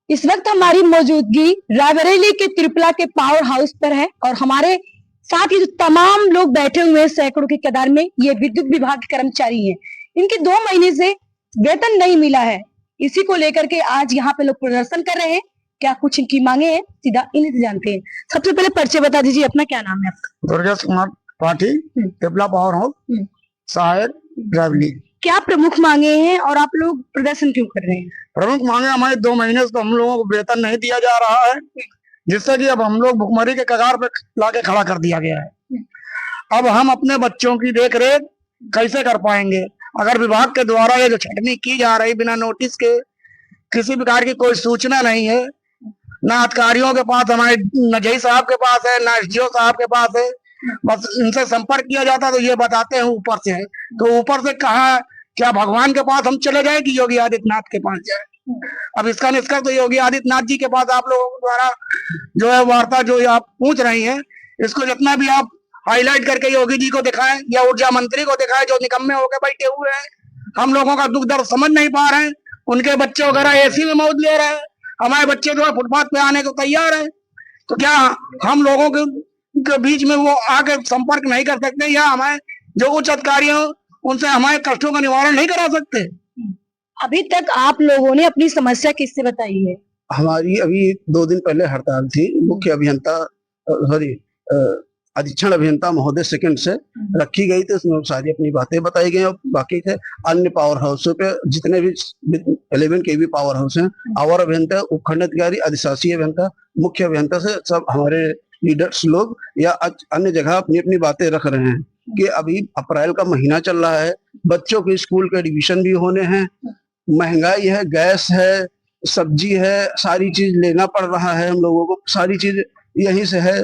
इस वक्त हमारी मौजूदगी रायबरेली के त्रिपुला के पावर हाउस पर है और हमारे साथ ही जो तमाम लोग बैठे हुए हैं सैकड़ों की कतार में, ये विद्युत विभाग के कर्मचारी हैं। इनके 2 महीने से वेतन नहीं मिला है। इसी को लेकर के आज यहाँ पे लोग प्रदर्शन कर रहे हैं। क्या कुछ इनकी मांगे हैं, सीधा इन्हीं से जानते हैं। सबसे पहले परिचय बता दीजिए, अपना क्या नाम है आपका? दुर्गेश कुमार पाठी, त्रिपुला पावर हाउस, सहायक रायबरेली। क्या प्रमुख मांगे हैं और आप लोग प्रदर्शन क्यों कर रहे हैं? प्रमुख मांगे हमारे 2 महीने से हम लोगों को वेतन नहीं दिया जा रहा है, जिससे कि अब हम लोग भुखमरी के कगार पे लाके खड़ा कर दिया गया है। अब हम अपने बच्चों की देख रेख कैसे कर पाएंगे अगर विभाग के द्वारा ये जो छटनी की जा रही बिना नोटिस के, किसी प्रकार की कोई सूचना नहीं है, ना अधिकारियों के पास, हमारे न जई साहब के पास है, ना एसडीओ साहब के पास है। बस इनसे संपर्क किया जाता तो ये बताते हैं ऊपर से है, तो ऊपर से कहा क्या भगवान के पास हम चले जाए कि योगी आदित्यनाथ के पास जाए? अब इसका निष्कर्ष तो योगी आदित्यनाथ जी के पास आप लोगों द्वारा जो है वार्ता जो आप पूछ रही हैं, इसको जितना भी आप हाईलाइट करके योगी जी को दिखाएं या ऊर्जा मंत्री को दिखाएं, जो निकम्मे होकर बैठे हुए हैं। हम लोगों का दुख दर्द समझ नहीं पा रहे हैं। उनके बच्चे वगैरह एसी में मौज ले रहे हैं, हमारे बच्चे जो है फुटपाथ पे आने को तैयार है। तो क्या हम लोगों के बीच में वो आके संपर्क नहीं कर सकते, या हमारे जो उच्च अधिकारी हो उनसे हमारे कष्टों का निवारण नहीं करा सकते? अभी तक आप लोगों ने अपनी समस्या किससे बताई है? हमारी अभी 2 दिन पहले हड़ताल थी, मुख्य अभियंता अधीक्षण अभियंता महोदय सेकंड से रखी गई थी। उसमें सारी अपनी बातें बताई गई और बाकी थे अन्य पावर हाउसों पे जितने भी 11 केवी पावर हाउस हैं, अवर अभियंता, उपखंड अधिकारी, अधिशासी अभियंता, मुख्य अभियंता से सब हमारे लीडर्स लोग या अन्य जगह अपनी अपनी बातें रख रहे हैं कि अभी अप्रैल का महीना चल रहा है, बच्चों के स्कूल के एडमिशन भी होने हैं, महंगाई है, गैस है, सब्जी है, सारी चीज लेना पड़ रहा है हम लोगों को। सारी चीज यहीं से है,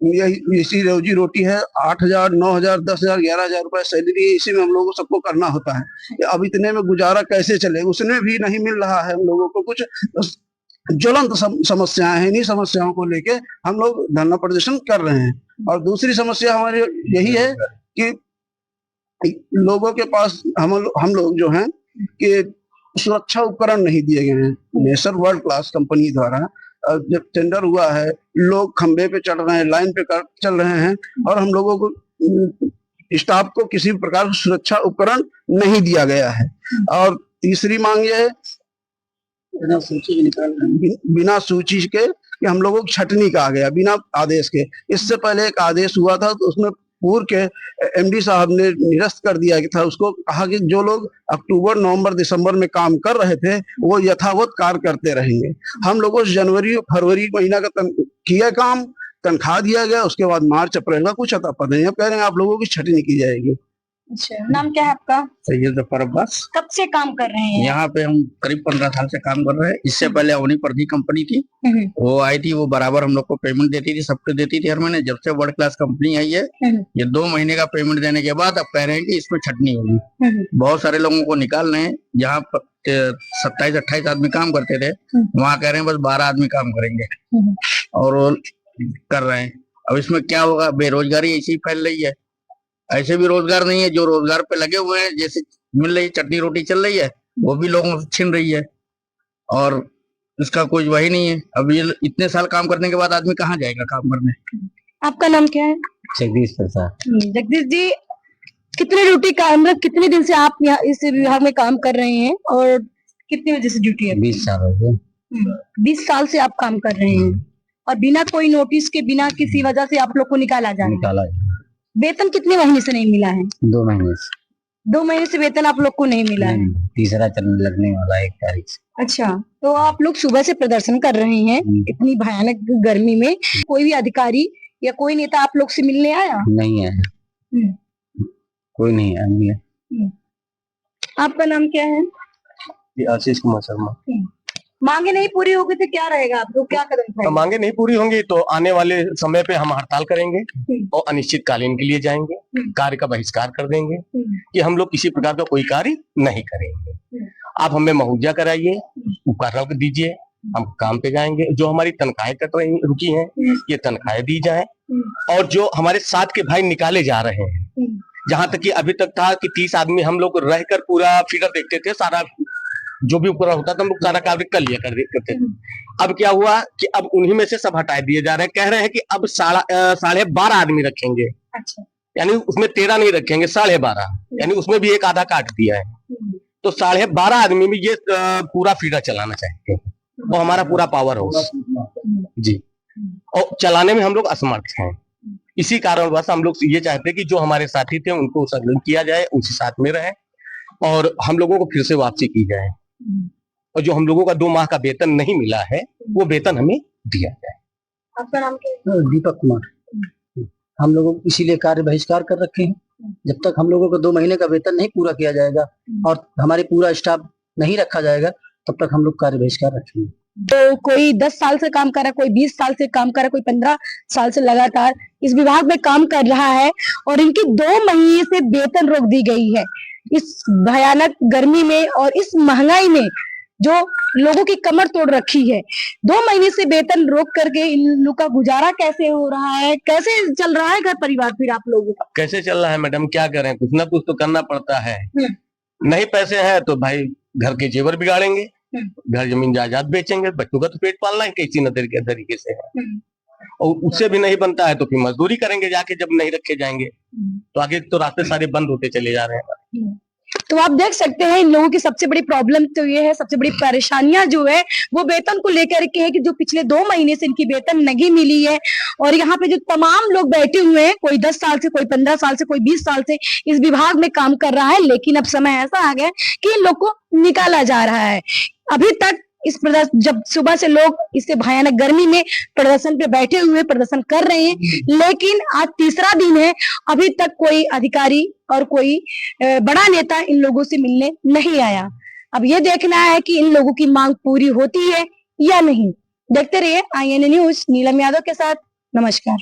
यही इसी रोजी रोटी है। 8,000, 9,000, 10,000, 11,000 रुपए सैलरी है, इसी में हम लोगों को सबको करना होता है। अब इतने में गुजारा कैसे चले? उसमें भी नहीं मिल रहा है हम लोगों को कुछ। ज्वलंत समस्याएं हैं, इन्हीं समस्याओं को लेके हम लोग धरना प्रदर्शन कर रहे हैं। और दूसरी समस्या हमारी यही है कि लोगों के पास हम लोग जो हैं कि सुरक्षा उपकरण नहीं दिए गए हैं। नेसर वर्ल्ड क्लास कंपनी द्वारा जब टेंडर हुआ है, लोग खंबे पे चढ़ रहे हैं, लाइन पे चल रहे हैं और हम लोगों को, स्टाफ को किसी प्रकार का सुरक्षा उपकरण नहीं दिया गया है। और तीसरी मांग ये है बिना सूची के कि हम लोगों को छटनी कहा गया बिना आदेश के। इससे पहले एक आदेश हुआ था तो उसमें पूर्व के एमडी साहब ने निरस्त कर दिया था। उसको कहा कि जो लोग अक्टूबर, नवंबर, दिसंबर में काम कर रहे थे वो यथावत कार्य करते रहेंगे। हम लोगों से जनवरी, फरवरी महीना का किया काम, तनख्वाह दिया गया, उसके बाद मार्च, अप्रैल का कुछ अता पता नहीं। अब कह रहे हैं आप लोगों की छटनी की जाएगी। अच्छा, नाम क्या है आपका? सैयद जफर अब्बास। कब से काम कर रहे हैं यहाँ पे? हम करीब 15 साल से काम कर रहे हैं। इससे पहले अवनी प्रति कंपनी थी, वो आई थी, वो बराबर हम लोग को पेमेंट देती थी, सबको देती थी हर महीने। जब से वर्ल्ड क्लास कंपनी आई है, ये 2 महीने का पेमेंट देने के बाद अब कह रहे हैं कि इसमें छटनी होगी। बहुत सारे लोगों को निकाल रहे हैं। जहाँ 27-28 आदमी काम करते थे, वहाँ कह रहे हैं बस 12 आदमी काम करेंगे और वो कर रहे हैं। अब इसमें क्या होगा? बेरोजगारी ऐसी फैल रही है। ऐसे भी रोजगार नहीं है, जो रोजगार पे लगे हुए हैं, जैसे मिल रही चटनी रोटी चल रही है, वो भी लोगों से छिन रही है और इसका कोई वही नहीं है। अब ये इतने साल काम करने के बाद आदमी कहाँ जाएगा काम करने? आपका नाम क्या है? जगदीश प्रसाद। जगदीश जी, कितने ड्यूटी का, मतलब कितने दिन से आप यहाँ इस विभाग में काम कर रहे हैं और कितने बजे से ड्यूटी है? 20 साल हो गए। 20 साल से आप काम कर रहे हैं और बिना कोई नोटिस के, बिना किसी वजह से आप लोग को निकाला जा रहा है। वेतन कितने महीने से नहीं मिला है? 2 महीने से। 2 महीने से वेतन आप लोग को नहीं मिला है? तीसरा चरण लगने वाला है 1 तारीख से। अच्छा, तो आप लोग सुबह से प्रदर्शन कर रहे हैं इतनी भयानक गर्मी में। कोई भी अधिकारी या कोई नेता आप लोग से मिलने आया? नहीं है, कोई नहीं आया। आपका नाम क्या है? आशीष कुमार शर्मा। मांगे नहीं पूरी होगी तो क्या रहेगा? आप लोग क्या कदम उठाएंगे? मांगे नहीं पूरी होंगी तो आने वाले समय पे हम हड़ताल करेंगे और अनिश्चितकालीन के लिए जाएंगे, कार्य का बहिष्कार कर देंगे कि हम लोग किसी प्रकार का कोई कार्य नहीं करेंगे। आप हमें मुआवजा कराइए, उपकरण दीजिए, हम काम पे जाएंगे। जो हमारी तनख्वाहें कट रही रुकी हैं, ये तनख्वाहें दी जाए। और जो हमारे साथ के भाई निकाले जा रहे हैं, जहां तक कि अभी तक था कि 30 आदमी हम लोग रहकर पूरा फिगर देखते थे, सारा जो भी उपकरण होता था हम लोग सारा कार्य कर लिया करते थे। अब क्या हुआ कि अब उन्हीं में से सब हटा दिए जा रहे हैं, कह रहे हैं कि अब 12.5 आदमी रखेंगे। अच्छा। यानी उसमें 13 नहीं रखेंगे, 12.5, यानी उसमें भी एक आधा काट दिया है। तो 12.5 आदमी में ये पूरा फीडर चलाना चाहते हैं और हमारा पूरा पावर हाउस जी, और चलाने में हम लोग असमर्थ हैं। इसी कारणवश हम लोग ये चाहते हैं कि जो हमारे साथी थे उनको संलग्न किया जाए, उसी साथ में रहे और हम लोगों को फिर से वापसी की जाए, और जो हम लोगों का 2 माह का वेतन नहीं मिला है वो वेतन हमें दिया जाए। आपका नाम क्या है? दीपक कुमार। हम लोगों को इसीलिए कार्य बहिष्कार कर रखे हैं। जब तक हम लोगों को 2 महीने का वेतन नहीं पूरा किया जाएगा और हमारे पूरा स्टाफ नहीं रखा जाएगा, तब तक हम लोग कार्य बहिष्कार रखेंगे। तो कोई 10 साल से काम कर रहा है, कोई 20 साल से काम कर रहा है, कोई 15 साल से लगातार इस विभाग में काम कर रहा है और इनकी 2 महीने से वेतन रोक दी गई है। इस भयानक गर्मी में और इस महंगाई में जो लोगों की कमर तोड़ रखी है, 2 महीने से वेतन रोक करके इन लोगों का गुजारा कैसे हो रहा है, कैसे चल रहा है घर परिवार फिर आप लोगों का? कैसे चल रहा है मैडम, क्या करें, कुछ ना कुछ तो करना पड़ता है। नहीं पैसे हैं तो भाई घर के जेवर बिगाड़ेंगे, घर जमीन जायदाद बेचेंगे, बच्चों का तो पेट पालना है किसी न तरीके से है, और उससे भी नहीं बनता है तो फिर मजदूरी करेंगे जाके, जब नहीं रखे जाएंगे तो आगे तो रास्ते सारे बंद होते चले जा रहे हैं। तो आप देख सकते हैं इन लोगों की सबसे बड़ी प्रॉब्लम तो ये है, सबसे बड़ी परेशानियां जो है वो वेतन को लेकर के है कि जो पिछले 2 महीने से इनकी वेतन नहीं मिली है। और यहाँ पे जो तमाम लोग बैठे हुए हैं, कोई 10 साल से, कोई 15 साल से, कोई 20 साल से इस विभाग में काम कर रहा है, लेकिन अब समय ऐसा आ गया कि इन लोग को निकाला जा रहा है। अभी तक इस प्रदर्शन, जब सुबह से लोग इससे भयानक गर्मी में प्रदर्शन पे बैठे हुए प्रदर्शन कर रहे हैं, लेकिन आज तीसरा दिन है, अभी तक कोई अधिकारी और कोई बड़ा नेता इन लोगों से मिलने नहीं आया। अब ये देखना है कि इन लोगों की मांग पूरी होती है या नहीं। देखते रहिए INA न्यूज, नीलम यादव के साथ। नमस्कार।